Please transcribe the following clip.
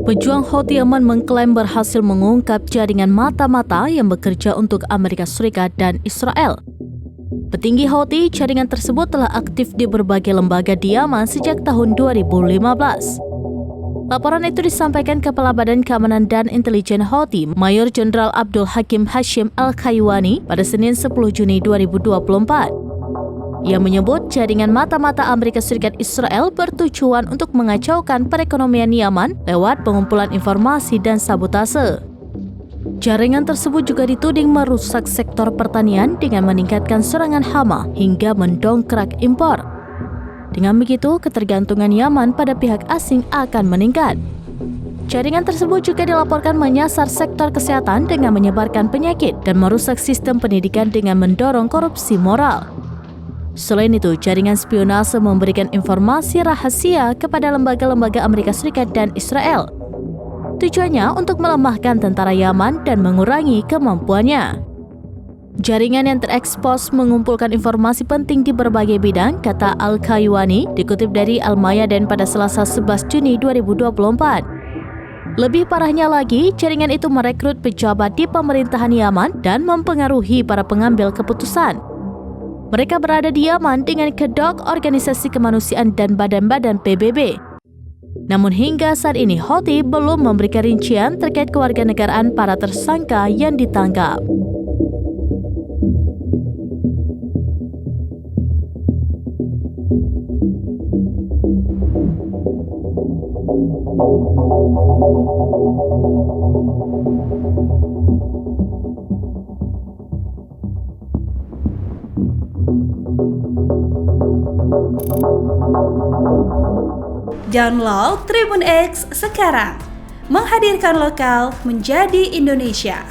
Pejuang Houthi Yaman mengklaim berhasil mengungkap jaringan mata-mata yang bekerja untuk Amerika Serikat dan Israel. Petinggi Houthi, jaringan tersebut telah aktif di berbagai lembaga di Yaman sejak tahun 2015. Laporan itu disampaikan Kepala Badan Keamanan dan Intelijen Houthi, Mayor Jenderal Abdul Hakim Hashim Al-Kaiwani pada Senin 10 Juni 2024. Ia menyebut jaringan mata-mata Amerika Serikat Israel bertujuan untuk mengacaukan perekonomian Yaman lewat pengumpulan informasi dan sabotase. Jaringan tersebut juga dituding merusak sektor pertanian dengan meningkatkan serangan hama hingga mendongkrak impor. Dengan begitu, ketergantungan Yaman pada pihak asing akan meningkat. Jaringan tersebut juga dilaporkan menyasar sektor kesehatan dengan menyebarkan penyakit dan merusak sistem pendidikan dengan mendorong korupsi moral. Selain itu, jaringan spionase memberikan informasi rahasia kepada lembaga-lembaga Amerika Serikat dan Israel. Tujuannya untuk melemahkan tentara Yaman dan mengurangi kemampuannya. Jaringan yang terekspos mengumpulkan informasi penting di berbagai bidang, kata Al-Kaiwani, dikutip dari Al-Mayadin pada Selasa 11 Juni 2024. Lebih parahnya lagi, jaringan itu merekrut pejabat di pemerintahan Yaman dan mempengaruhi para pengambil keputusan. Mereka berada di Yaman dengan kedok organisasi kemanusiaan dan badan-badan PBB. Namun hingga saat ini Houthi belum memberikan rincian terkait kewarganegaraan para tersangka yang ditangkap. Download Tribun X sekarang, menghadirkan lokal menjadi Indonesia.